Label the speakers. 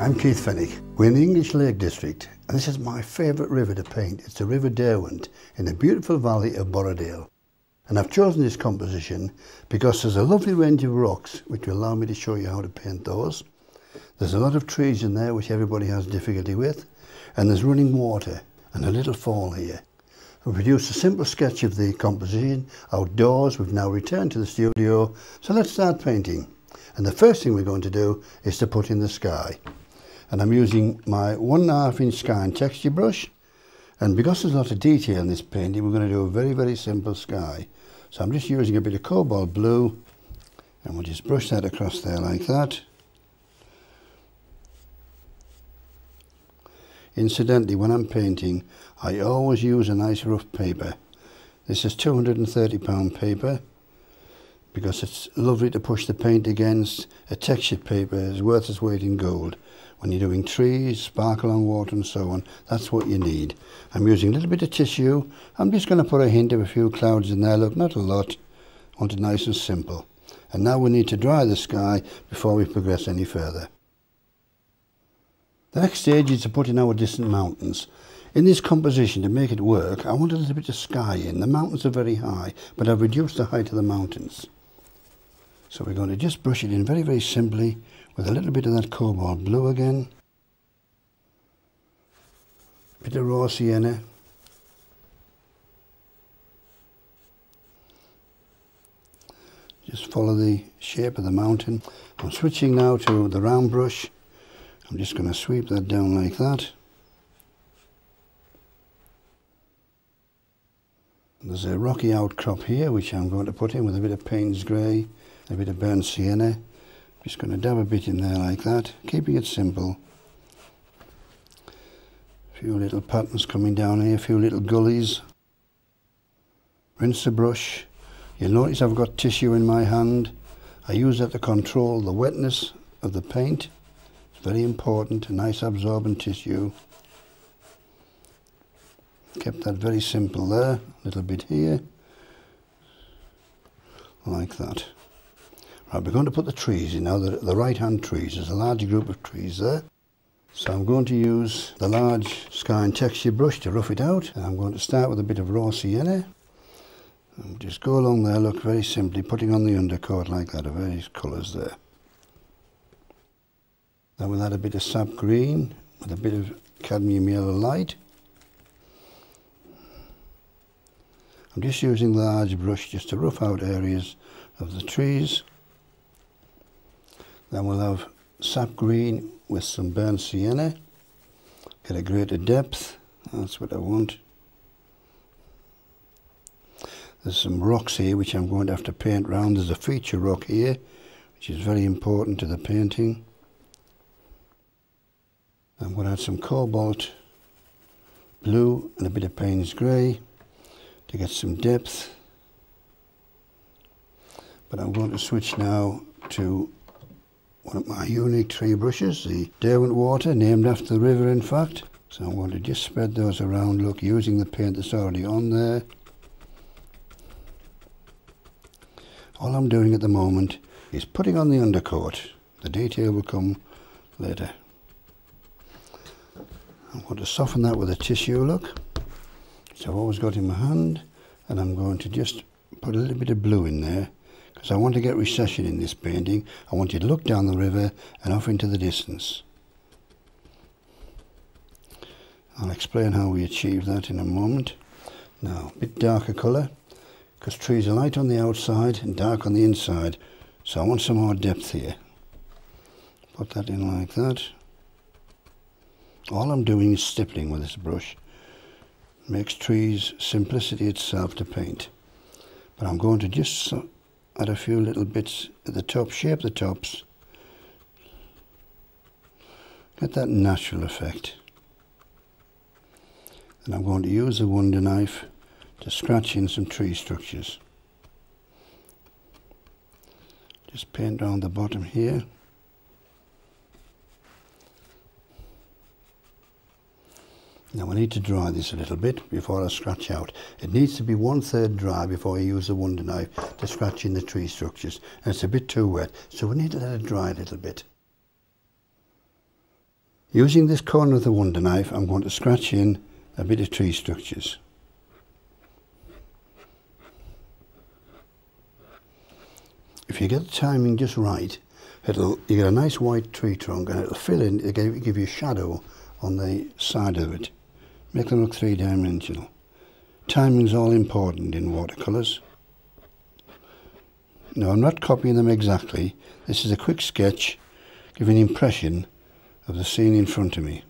Speaker 1: I'm Keith Fenwick. We're in the English Lake District and this is my favourite river to paint. It's the River Derwent in the beautiful valley of Borrowdale. And I've chosen this composition because there's a lovely range of rocks which will allow me to show you how to paint those. There's a lot of trees in there which everybody has difficulty with, and there's running water and a little fall here. We produced a simple sketch of the composition outdoors. We've now returned to the studio, so let's start painting. And the first thing we're going to do is to put in the sky. And I'm using my 1.5 inch sky and texture brush, and because there's a lot of detail in this painting, we're going to do a very simple sky. So I'm just using a bit of cobalt blue, and we'll just brush that across there like that. Incidentally, when I'm painting, I always use a nice rough paper. This is £230 paper, because it's lovely to push the paint against. A textured paper is worth its weight in gold. When you're doing trees, sparkle on water and so on, that's what you need. I'm using a little bit of tissue. I'm just going to put a hint of a few clouds in there. Look, not a lot. I want it nice and simple. And now we need to dry the sky before we progress any further. The next stage is to put in our distant mountains. In this composition, to make it work, I want a little bit of sky in. The mountains are very high, but I've reduced the height of the mountains. So we're going to just brush it in very simply with a little bit of that cobalt blue again. Bit of raw sienna. Just follow the shape of the mountain. I'm switching now to the round brush. I'm just going to sweep that down like that. There's a rocky outcrop here which I'm going to put in with a bit of Payne's grey, a bit of burnt sienna. Just going to dab a bit in there like that, keeping it simple. A few little patterns coming down here, a few little gullies. Rinse the brush. You'll notice I've got tissue in my hand. I use that to control the wetness of the paint. It's very important, a nice absorbent tissue. Kept that very simple there, a little bit here, like that. Right, we're going to put the trees in now, the right-hand trees. There's a large group of trees there. So I'm going to use the large sky and texture brush to rough it out. And I'm going to start with a bit of raw sienna. And just go along there, look, very simply, putting on the undercoat like that, of various colours there. Then we'll add a bit of sap green with a bit of cadmium yellow light. I'm just using the large brush just to rough out areas of the trees. Then we'll have sap green with some burnt sienna. Get a greater depth, that's what I want. There's some rocks here which I'm going to have to paint round. There's a feature rock here which is very important to the painting. I'm going to add some cobalt blue and a bit of Payne's grey to get some depth. But I'm going to switch now to one of my unique tree brushes, the Derwent water, named after the river in fact. So I'm going to just spread those around, look, using the paint that's already on there. All I'm doing at the moment is putting on the undercoat. The detail will come later. I'm going to soften that with a tissue, look, which I've always got in my hand, and I'm going to just put a little bit of blue in there because I want to get recession in this painting. I want you to look down the river and off into the distance. I'll explain how we achieve that in a moment. Now, a bit darker colour, because trees are light on the outside and dark on the inside, so I want some more depth here. Put that in like that. All I'm doing is stippling with this brush. Makes trees simplicity itself to paint. But I'm going to just add a few little bits at the top, shape the tops. Get that natural effect. And I'm going to use the Wonder Knife to scratch in some tree structures. Just paint around the bottom here. Now we need to dry this a little bit before I scratch out. It needs to be 1/3 dry before you use the Wonder Knife to scratch in the tree structures. And it's a bit too wet, so we need to let it dry a little bit. Using this corner of the wonder knife, I'm going to scratch in a bit of tree structures. If you get the timing just right, you get a nice white tree trunk, and it'll fill in, it'll give you shadow on the side of it. Make them look three-dimensional. Timing's all important in watercolours. Now, I'm not copying them exactly. This is a quick sketch, giving an impression of the scene in front of me.